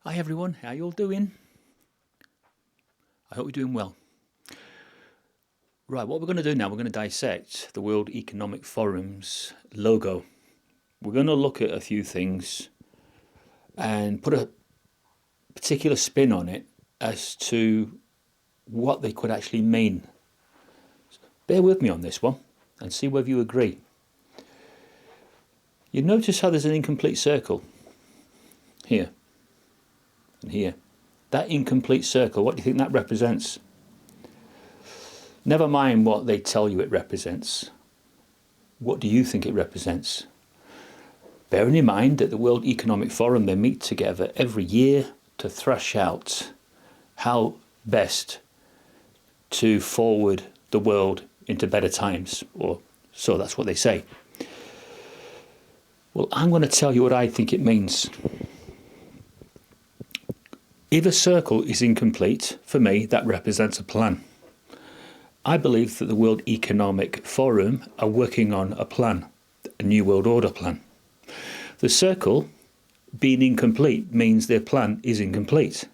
Hi everyone, how you all doing? I hope you're doing well. Right, what we're going to do now, we're going to dissect the World Economic Forum's logo. We're going to look at a few things and put a particular spin on it as to what they could actually mean. Bear with me on this one and see whether you agree. You notice how there's an incomplete circle here and here. That incomplete circle, what do you think that represents? Never mind what they tell you it represents. What do you think it represents? Bearing in mind that the World Economic Forum, they meet together every year to thrash out how best to forward the world into better times, or so that's what they say. Well, I'm going to tell you what I think it means. If a circle is incomplete, for me, that represents a plan. I believe that the World Economic Forum are working on a plan, a New World Order plan. The circle being incomplete means their plan is incomplete.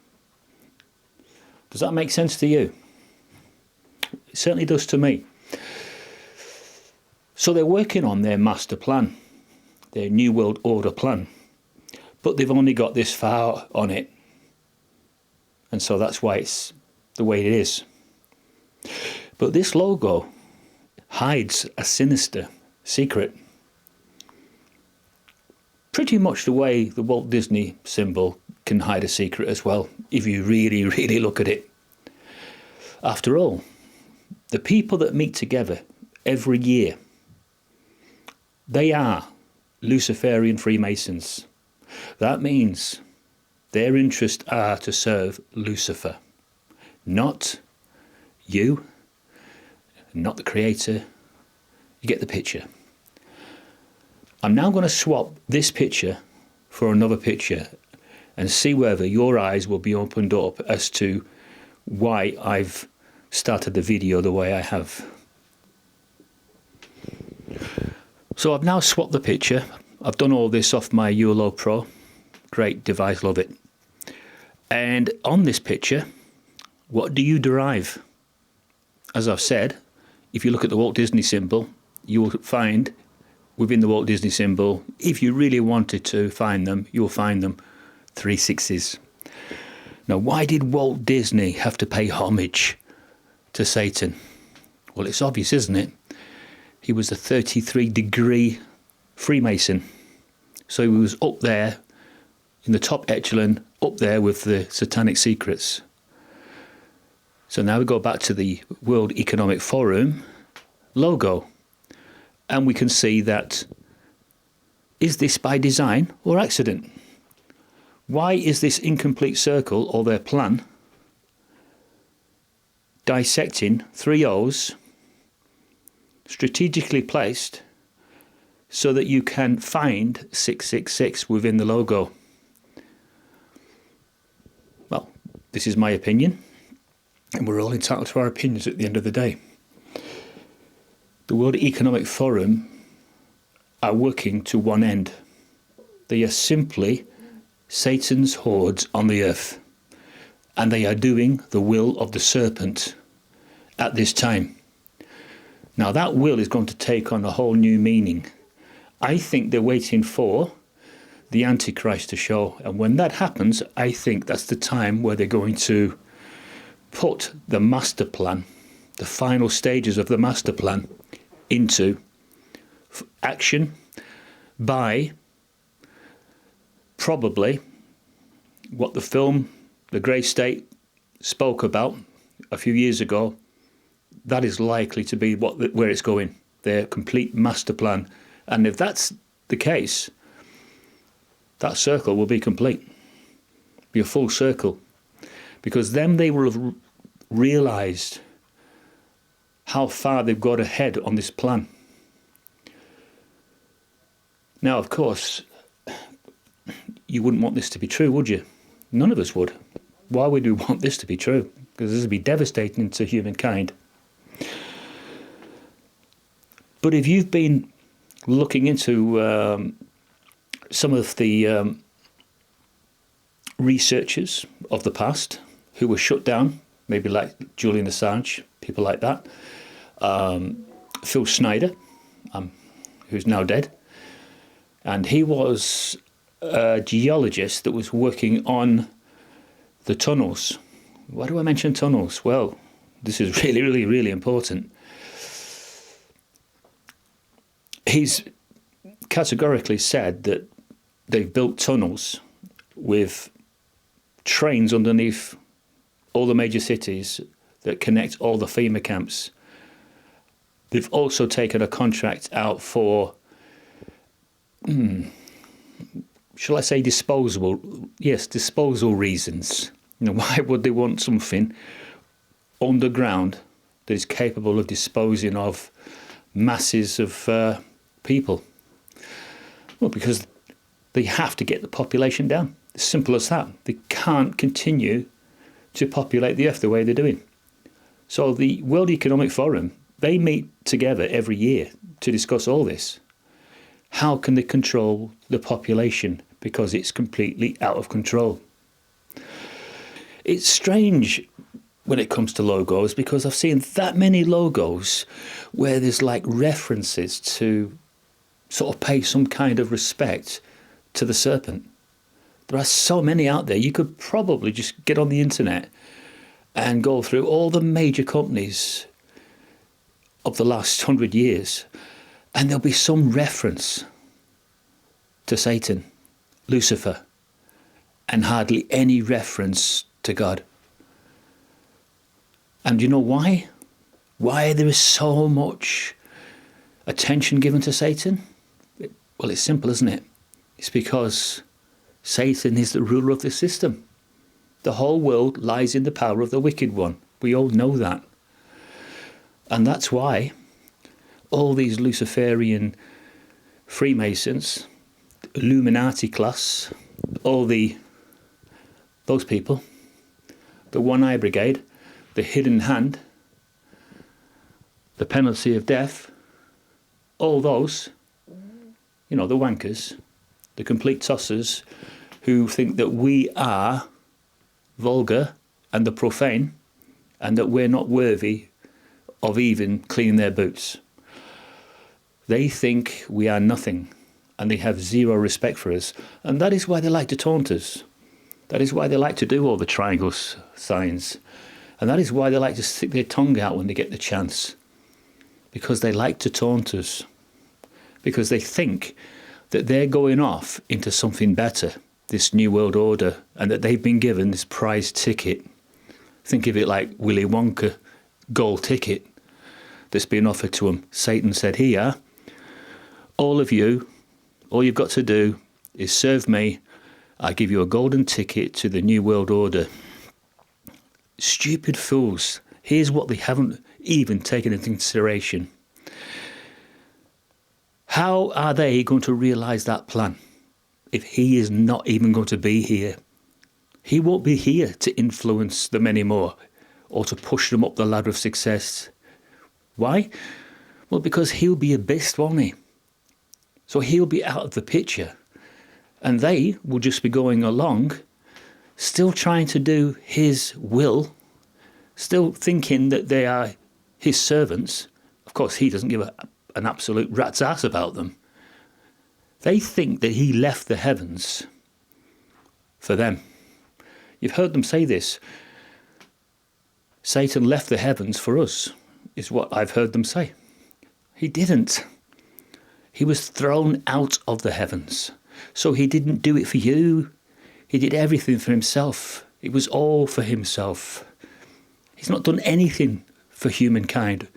Does that make sense to you? It certainly does to me. So they're working on their master plan, their New World Order plan, but they've only got this far on it. And so that's why it's the way it is. But this logo hides a sinister secret. Pretty much the way the Walt Disney symbol can hide a secret as well, if you really, really look at it. After all, the people that meet together every year, they are Luciferian Freemasons. That means their interests are to serve Lucifer, not you, not the creator. You get the picture. I'm now going to swap this picture for another picture and see whether your eyes will be opened up as to why I've started the video the way I have. So I've now swapped the picture. I've done all this off my YOLO Pro. Great device, love it. And on this picture, what do you derive? As I've said, if you look at the Walt Disney symbol, you will find within the Walt Disney symbol, if you really wanted to find them, you'll find them 3 sixes. Now, why did Walt Disney have to pay homage to Satan? Well, it's obvious, isn't it? He was a 33-degree Freemason. So he was up there in the top echelon, up there with the satanic secrets. So now we go back to the World Economic Forum logo, and we can see that, is this by design or accident? Why is this incomplete circle, or their plan, dissecting 3 O's, strategically placed so that you can find 666 within the logo? Well, this is my opinion. And we're all entitled to our opinions at the end of the day. The World Economic Forum are working to one end. They are simply Satan's hordes on the earth. And they are doing the will of the serpent at this time. Now that will is going to take on a whole new meaning. I think they're waiting for the Antichrist to show. And when that happens, I think that's the time where they're going to put the master plan, the final stages of the master plan, into action by probably what the film The Grey State spoke about a few years ago. That is likely to be where it's going, their complete master plan. And if that's the case, that circle will be complete, be a full circle. Because then they will have realised how far they've got ahead on this plan. Now, of course, you wouldn't want this to be true, would you? None of us would. Why would we want this to be true? Because this would be devastating to humankind. But if you've been looking into some of the researchers of the past who were shut down, maybe like Julian Assange, people like that. Phil Schneider, who's now dead. And he was a geologist that was working on the tunnels. Why do I mention tunnels? Well, this is really, really, really important. He's categorically said that they've built tunnels with trains underneath all the major cities that connect all the FEMA camps. They've also taken a contract out for, shall I say disposable? Yes, disposal reasons. Why would they want something underground that is capable of disposing of masses of people? Well, because they have to get the population down. As simple as that. They can't continue to populate the earth the way they're doing. So the World Economic Forum, they meet together every year to discuss all this. How can they control the population? Because it's completely out of control. It's strange when it comes to logos, because I've seen that many logos where there's like references to sort of pay some kind of respect to the serpent. There are so many out there. You could probably just get on the internet and go through all the major companies of the last 100 years, and there'll be some reference to Satan, Lucifer, and hardly any reference to God. And you know why? Why there is so much attention given to Satan? Well, it's simple, isn't it? It's because Satan is the ruler of the system. The whole world lies in the power of the wicked one. We all know that. And that's why all these Luciferian Freemasons, Illuminati class, those people, the One Eye Brigade, the Hidden Hand, the Penalty of Death, all those, the wankers, the complete tossers who think that we are vulgar and the profane and that we're not worthy of even cleaning their boots. They think we are nothing and they have zero respect for us. And that is why they like to taunt us. That is why they like to do all the triangle signs. And that is why they like to stick their tongue out when they get the chance. Because they like to taunt us. Because they think that they're going off into something better, this New World Order, and that they've been given this prize ticket. Think of it like Willy Wonka gold ticket that's been offered to them. Satan said, here, all of you, all you've got to do is serve me. I give you a golden ticket to the New World Order. Stupid fools. Here's what they haven't even taken into consideration. How are they going to realise that plan if he is not even going to be here? He won't be here to influence them anymore or to push them up the ladder of success. Why? Well, because he'll be a beast, won't he? So he'll be out of the picture. And they will just be going along, still trying to do his will, still thinking that they are his servants. Of course, he doesn't give an absolute rat's ass about them. They think that he left the heavens for them. You've heard them say this. Satan left the heavens for us, is what I've heard them say. He didn't. He was thrown out of the heavens. So he didn't do it for you. He did everything for himself. It was all for himself. He's not done anything for humankind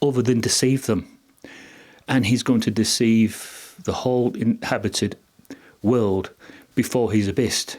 other than deceive them. And he's going to deceive the whole inhabited world before he's a beast.